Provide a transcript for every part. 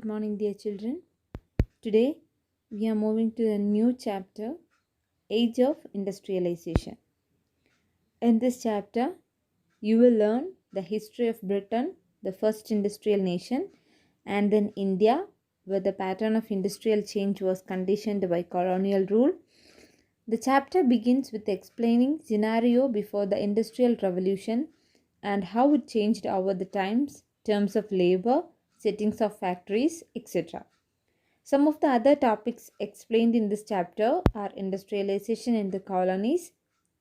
Good morning, dear children. Today we are moving to a new chapter, Age of Industrialization. In this chapter, you will learn the history of Britain, the first industrial nation, and then India, where the pattern of industrial change was conditioned by colonial rule. The chapter begins with explaining scenario before the industrial revolution and how it changed over the times, terms of labor, settings of factories, etc. Some of the other topics explained in this chapter are industrialization in the colonies,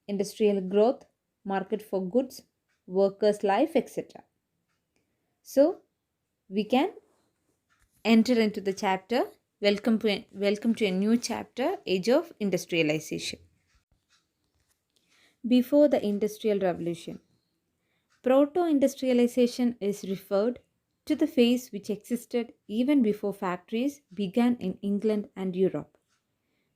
industrial growth, market for goods, workers' life, etc. So, we can enter into the chapter. Welcome to a new chapter, Age of Industrialization. Before the Industrial Revolution, proto industrialization is referred to the phase which existed even before factories began in England and Europe.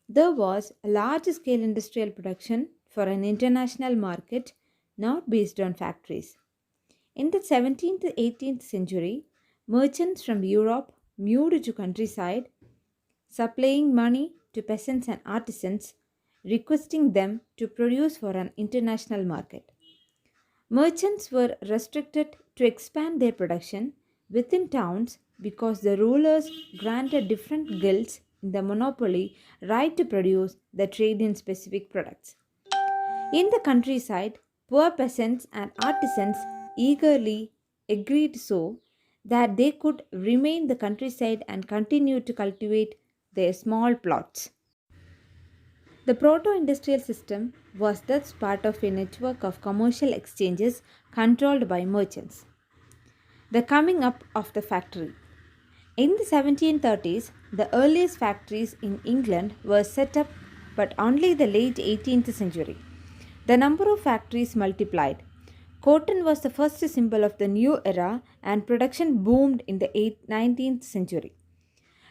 There was a large scale industrial production for an international market not based on factories. In the 17th to 18th century, merchants from Europe moved to countryside, supplying money to peasants and artisans, requesting them to produce for an international market. Merchants were restricted to expand their production within towns because the rulers granted different guilds in the monopoly right to produce the trade in specific products. In the countryside, poor peasants and artisans eagerly agreed so that they could remain the countryside and continue to cultivate their small plots. The proto industrial system was thus part of a network of commercial exchanges controlled by merchants. The coming up of the factory. In the 1730s, the earliest factories in England were set up, but only the late 18th century. The number of factories multiplied. Cotton was the first symbol of the new era, and production boomed in the 19th century.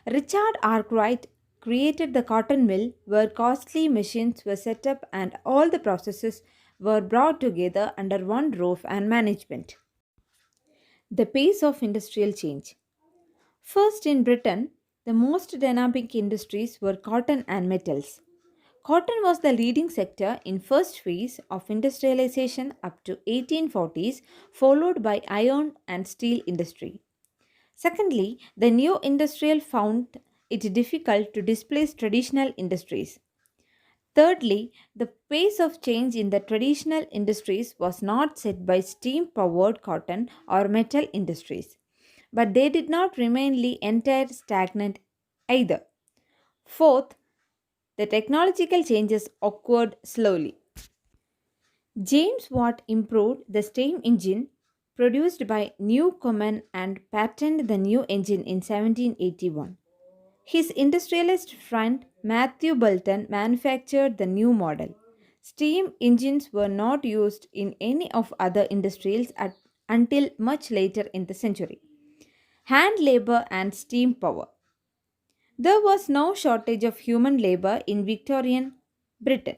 Richard Arkwright created the cotton mill where costly machines were set up and all the processes were brought together under one roof and management. The pace of industrial change. First, in Britain, the most dynamic industries were cotton and metals. Cotton was the leading sector in first phase of industrialization up to 1840s, followed by iron and steel industry. Secondly, the new industrial found it difficult to displace traditional industries. Thirdly, the pace of change in the traditional industries was not set by steam powered cotton or metal industries, but they did not remain entire stagnant either. Fourth, the technological changes occurred slowly. James Watt improved the steam engine produced by Newcomen and patented the new engine in 1781. His industrialist friend Matthew Boulton manufactured the new model. Steam engines were not used in any of other industries until much later in the century. Hand labor and steam power. There was no shortage of human labor in Victorian Britain.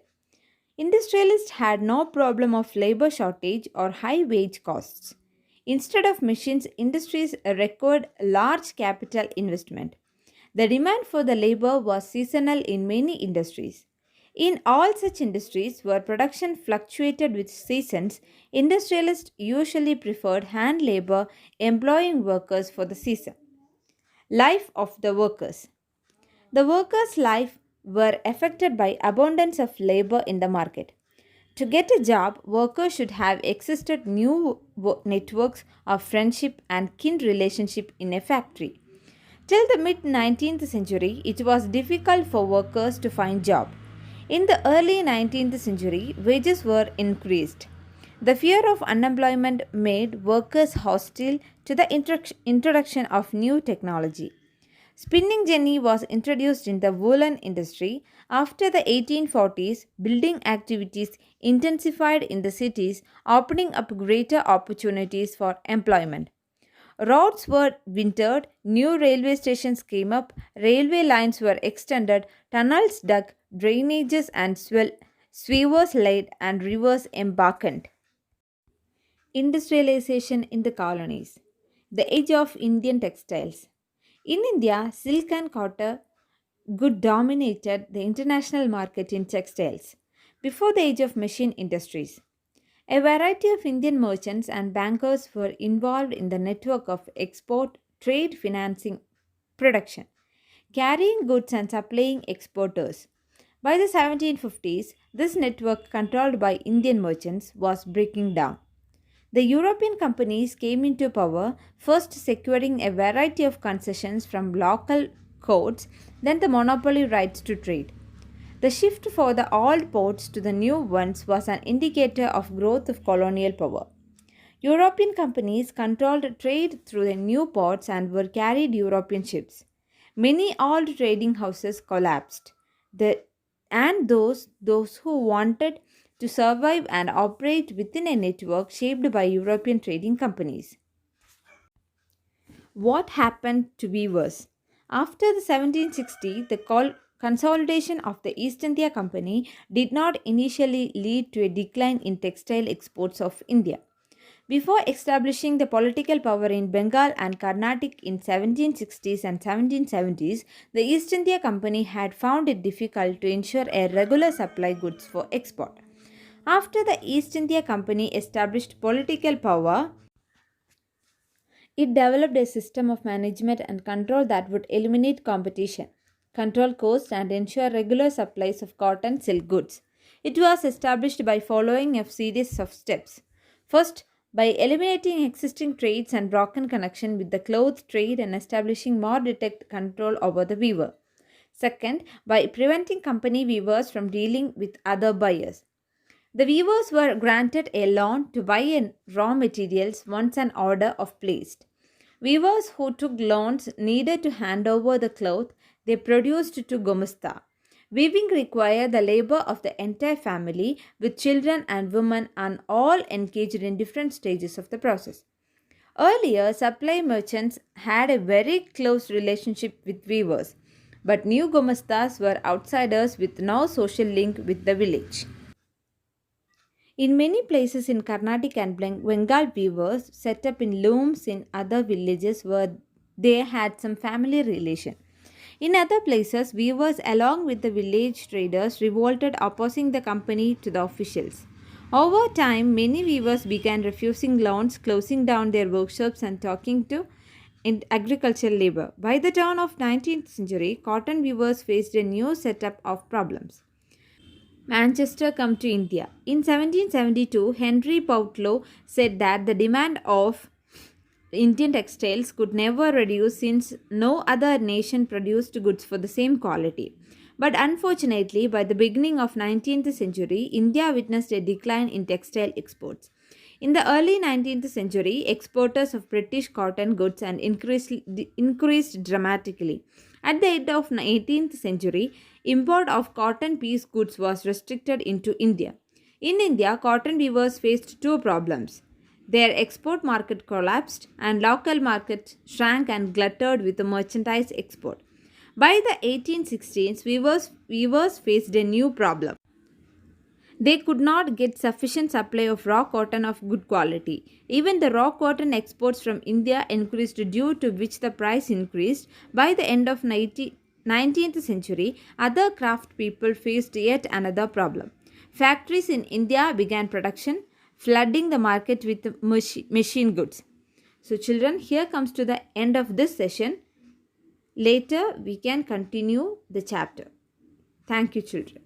Industrialists had no problem of labor shortage or high wage costs. Instead of machines, industries required large capital investment. The demand for the labor was seasonal in many industries. In all such industries where production fluctuated with seasons, industrialists usually preferred hand labor employing workers for the season. Life of the workers. The workers' life were affected by abundance of labor in the market. To get a job, workers should have existed new networks of friendship and kin relationship in a factory. Till the mid 19th century, it was difficult for workers to find job. In the early 19th century, wages were increased. The fear of unemployment made workers hostile to the introduction of new technology. Spinning jenny was introduced in the woolen industry. After the 1840s, building activities intensified in the cities, opening up greater opportunities for employment. Roads were wintered, new railway stations came up, railway lines were extended, tunnels dug, drainages and sewers laid, and rivers embanked. Industrialization in the colonies. The age of Indian textiles. In India, silk and cotton good dominated the international market in textiles before the age of machine industries. A variety of Indian merchants and bankers were involved in the network of export, trade, financing, production, carrying goods and supplying exporters. By the 1750s, this network, controlled by Indian merchants, was breaking down. The European companies came into power, first securing a variety of concessions from local courts, then the monopoly rights to trade. The shift for the old ports to the new ones was an indicator of growth of colonial power. European companies controlled trade through the new ports and were carried European ships. Many old trading houses collapsed. The, and those who wanted to survive and operate within a network shaped by European trading companies. What happened to weavers? After the 1760, the consolidation of the East India Company did not initially lead to a decline in textile exports of India. Before establishing the political power in Bengal and Carnatic in 1760s and 1770s, the East India Company had found it difficult to ensure a regular supply goods for export. After the East India Company established political power, it developed a system of management and control that would eliminate competition, control costs, and ensure regular supplies of cotton silk goods. It was established by following a series of steps. First, by eliminating existing trades and broken connection with the cloth trade and establishing more direct control over the weaver. Second, by preventing company weavers from dealing with other buyers. The weavers were granted a loan to buy in raw materials once an order of placed. Weavers who took loans needed to hand over the cloth they produced to Gomasta. Weaving required the labor of the entire family, with children and women and all engaged in different stages of the process. Earlier, supply merchants had a very close relationship with weavers, but new Gomastas were outsiders with no social link with the village. In many places in Carnatic and Bengal, weavers set up in looms in other villages where they had some family relation. In other places, weavers, along with the village traders, revolted opposing the company to the officials. Over time, many weavers began refusing loans, closing down their workshops, and talking to in agricultural labor. By the turn of 19th century, cotton weavers faced a new setup of problems. Manchester come to India. In 1772, Henry Poutlow said that the demand of Indian textiles could never reduce since no other nation produced goods for the same quality. But unfortunately, by the beginning of 19th century, India witnessed a decline in textile exports. In the early 19th century, exporters of British cotton goods and increased dramatically. At the end of 18th century, import of cotton piece goods was restricted into India. In India, cotton weavers faced two problems. Their export market collapsed and local markets shrank and glutted with the merchandise export. By the 1860s, weavers faced a new problem. They could not get sufficient supply of raw cotton of good quality. Even the raw cotton exports from India increased, due to which the price increased. By the end of 19th century, other craft people faced yet another problem. Factories in India began production, flooding the market with machine goods. So children, here comes to the end of this session. Later we can continue the chapter. Thank you children.